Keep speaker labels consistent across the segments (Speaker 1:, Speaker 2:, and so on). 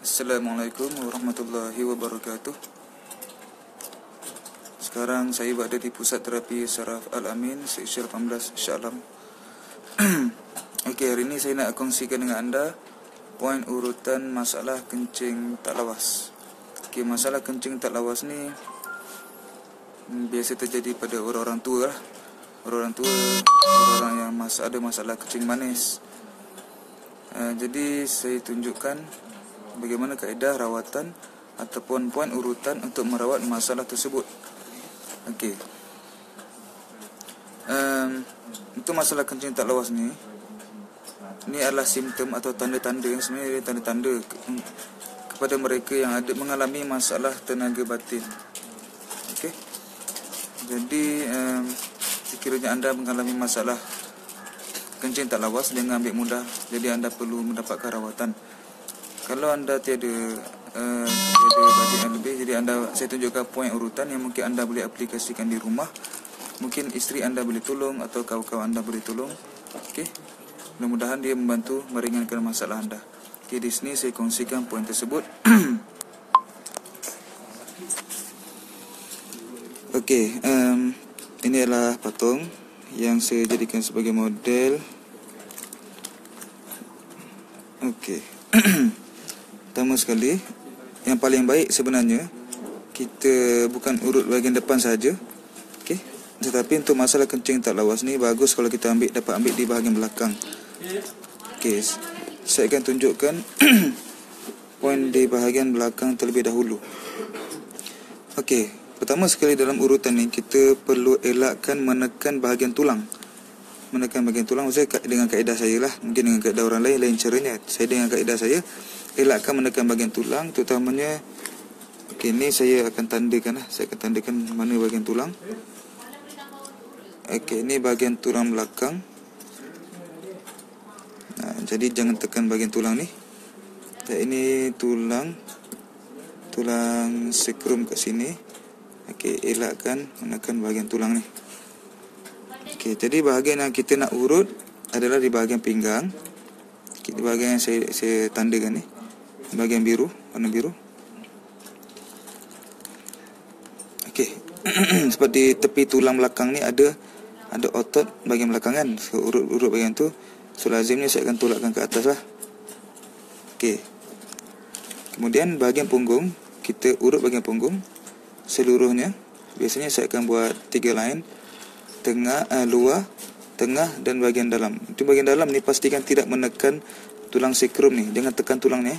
Speaker 1: Assalamualaikum warahmatullahi wabarakatuh. Sekarang saya berada di Pusat Terapi Saraf Al-Amin, Seksyen 18 Shah Alam. Okey, hari ini saya nak kongsikan dengan anda poin urutan masalah kencing tak lawas. Okey, masalah kencing tak lawas ni biasa terjadi pada orang-orang tua lah. Orang-orang tua, orang yang ada masalah kencing manis. Jadi saya tunjukkan bagaimana kaedah rawatan ataupun poin urutan untuk merawat masalah tersebut. Okey. Untuk masalah kencing tak lawas ni adalah simptom atau tanda-tanda yang sebenarnya tanda-tanda kepada mereka yang ada mengalami masalah tenaga batin. Okey. Jadi sekiranya anda mengalami masalah kencing tak lawas, jangan ambil mudah. Jadi anda perlu mendapatkan rawatan. Kalau anda tiada bajet yang lebih, jadi saya tunjukkan poin urutan yang mungkin anda boleh aplikasikan di rumah. Mungkin isteri anda boleh tolong atau kawan-kawan anda boleh tolong. Okey. Mudah-mudahan dia membantu meringankan masalah anda. Okey, di sini saya kongsikan poin tersebut. Okey, ini adalah patung yang saya jadikan sebagai model. Okey. Pertama sekali, yang paling baik sebenarnya kita bukan urut bahagian depan saja. Okey. Tetapi untuk masalah kencing tak lawas ni bagus kalau kita dapat ambil di bahagian belakang. Okey. Saya akan tunjukkan poin di bahagian belakang terlebih dahulu. Okey. Pertama sekali dalam urutan ni kita perlu elakkan menekan bahagian tulang. Menekan bahagian tulang maksudnya dengan kaedah saya lah. Mungkin dengan kaedah orang lain caranya. Saya dengan kaedah saya elakkan menekan bahagian tulang, terutamanya. Okey, ni saya akan tandakan lah. Saya akan tandakan mana bahagian tulang. Okey, ni bahagian tulang belakang. Jadi jangan tekan bahagian tulang ni. Dan ini tulang sekrum kat sini. Okey, elakkan menekan bahagian tulang ni. Okey, jadi bahagian yang kita nak urut adalah di bahagian pinggang. Okey, di bahagian yang saya tandakan ni, bahagian biru, warna biru. Okey. Seperti tepi tulang belakang ni ada otot bahagian belakang kan. So, urut bahagian tu. So lazimnya saya akan tolakkan ke atas lah. Okey. Kemudian bahagian punggung, kita urut bahagian punggung seluruhnya. Biasanya saya akan buat 3 line, tengah, luar, tengah dan bahagian dalam. Di bahagian dalam ni pastikan tidak menekan tulang sekrum ni. Jangan tekan tulang ni.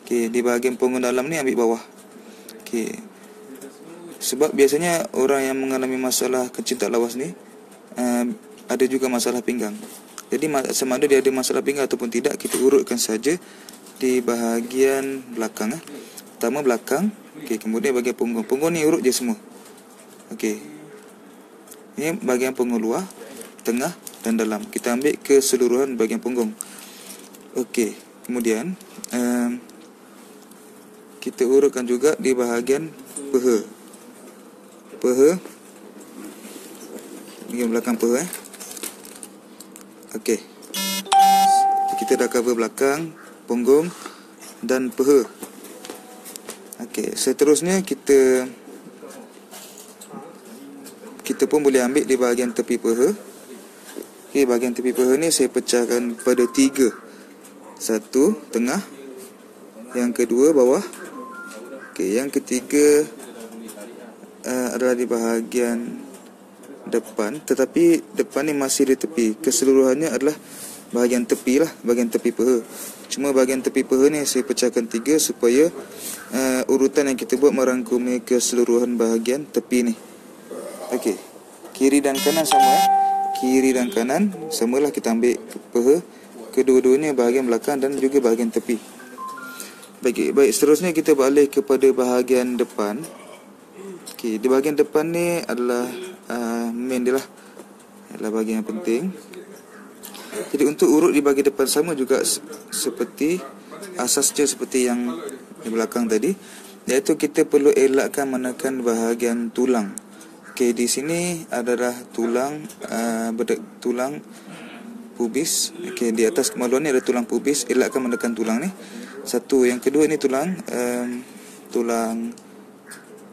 Speaker 1: Okey, di bahagian punggung dalam ni ambil bawah. Okey. Sebab biasanya orang yang mengalami masalah kencing tak lawas ni ada juga masalah pinggang. Jadi sama ada dia ada masalah pinggang ataupun tidak, kita urutkan saja di bahagian belakang. Pertama belakang. Okey, kemudian bahagian punggung. Punggung ni urut je semua. Okey. Ini bahagian punggung luar, tengah dan dalam. Kita ambil keseluruhan bahagian punggung. Okey. Kemudian kita urutkan juga di bahagian peha. Bahagian belakang peha. Okey. Kita dah cover belakang, punggung dan peha. Okey, seterusnya kita pun boleh ambil di bahagian tepi peha. Okey, bahagian tepi peha ni saya pecahkan pada 3. 1 tengah, yang kedua bawah. Okey, yang ketiga adalah di bahagian depan, tetapi depan ni masih di tepi. Keseluruhannya adalah bahagian tepi lah, bahagian tepi peha. Cuma bahagian tepi peha ni saya pecahkan 3 supaya urutan yang kita buat merangkumi keseluruhan bahagian tepi ni. Okey. Kiri dan kanan sama. Kiri dan kanan samalah, kita ambil peha. Kedua-duanya bahagian belakang dan juga bahagian tepi. Baik, seterusnya kita beralih kepada bahagian depan. Okey, di bahagian depan ni adalah main dia lah. Adalah bahagian yang penting. Jadi untuk urut di bahagian depan sama juga seperti asasnya seperti yang di belakang tadi, iaitu kita perlu elakkan menekan bahagian tulang. Okey, di sini adalah tulang pubis. Okey, di atas kemaluan ni ada tulang pubis, elakkan menekan tulang ni. Satu, yang kedua ni tulang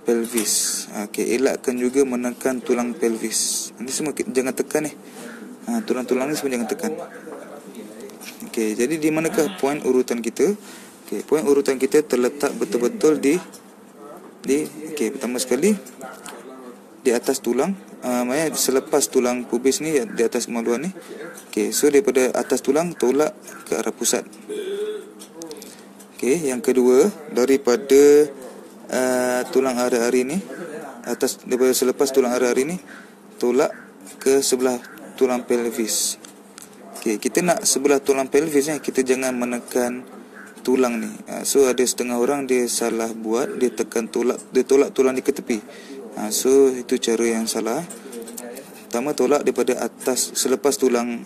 Speaker 1: pelvis. Okey, elakkan juga menekan tulang pelvis. Ini semua jangan tekan ni. Tulang-tulang ni semua jangan tekan. Okey, jadi di manakah poin urutan kita? Okey, poin urutan kita terletak betul-betul di okey, pertama sekali di atas tulang, maknanya selepas tulang pubis ni di atas kemaluan ni. Okey, so daripada atas tulang tolak ke arah pusat. Okey, yang kedua daripada tulang ari-ari ni, daripada selepas tulang ari-ari ni tolak ke sebelah tulang pelvis. Okey, kita nak sebelah tulang pelvis ni, kita jangan menekan tulang ni. So ada setengah orang dia salah buat, dia tolak tulang ni ke tepi. So itu cara yang salah. Pertama, tolak daripada atas selepas tulang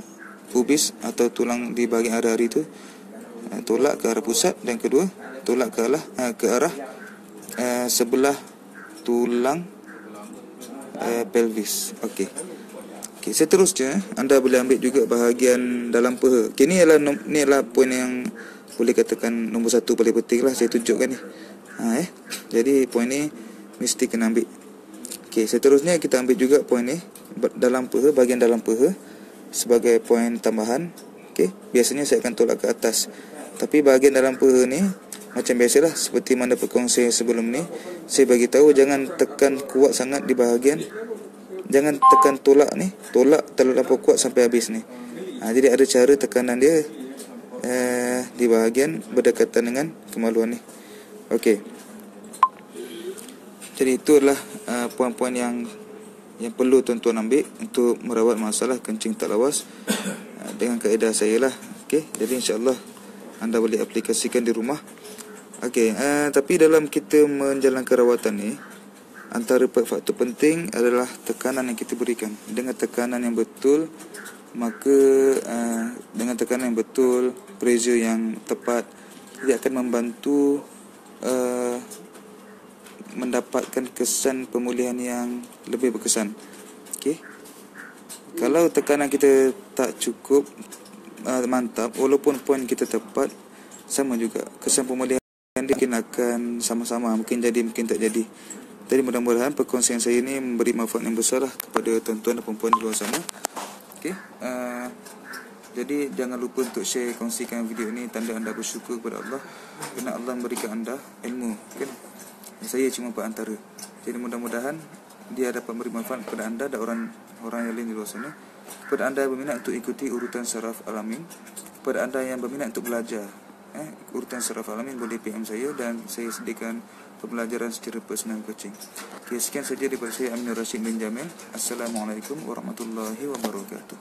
Speaker 1: pubis atau tulang di bahagian ari-ari tu, tolak ke arah pusat. Dan kedua, tolak ke arah sebelah tulang pelvis. Okey, seterusnya anda boleh ambil juga bahagian dalam peha. Okey, ni adalah poin yang boleh katakan nombor satu paling penting lah saya tunjukkan ni. Jadi poin ni mesti kena ambil. Okey, seterusnya kita ambil juga poin ni dalam peha, bahagian dalam peha sebagai poin tambahan. Okey, biasanya saya akan tolak ke atas. Tapi bahagian dalam peha ni macam biasalah, seperti mana perkongsian sebelum ni, saya bagi tahu jangan tekan kuat sangat di bahagian, jangan tekan tolak terlalu kuat sampai habis ni. Jadi ada cara tekanan dia di bahagian berdekatan dengan kemaluan ni. Okey, jadi itulah poin-poin yang perlu tuan-tuan ambil untuk merawat masalah kencing tak lawas dengan kaedah saya lah. Okey, jadi insya-Allah anda boleh aplikasikan di rumah. Okey, tapi dalam kita menjalankan rawatan ni, antara faktor penting adalah tekanan yang kita berikan. Dengan tekanan yang betul, maka dengan tekanan yang betul, pressure yang tepat, dia akan membantu mendapatkan kesan pemulihan yang lebih berkesan. Okey, kalau tekanan kita tak cukup mantap, walaupun poin kita tepat, sama juga kesan pemulihan dia mungkin akan sama-sama, mungkin jadi mungkin tak jadi. Jadi mudah-mudahan perkongsian saya ini memberi manfaat yang besar lah kepada tuan-tuan dan puan-puan di luar sana. Okey, jadi jangan lupa untuk share, kongsikan video ini, tanda anda bersyukur kepada Allah kerana Allah memberikan anda ilmu, kan? Saya cuma perantara. Jadi mudah-mudahan dia dapat memberi manfaat kepada anda dan orang yang lain di luar sana. Kepada anda yang berminat untuk ikuti urutan saraf Al-Amin, kepada anda yang berminat untuk belajar urutan saraf Al-Amin, boleh PM saya dan saya sediakan pembelajaran secara personal coaching. Okey, sekian saja daripada saya, Aminur Rashid bin Jamil. Assalamualaikum warahmatullahi wabarakatuh.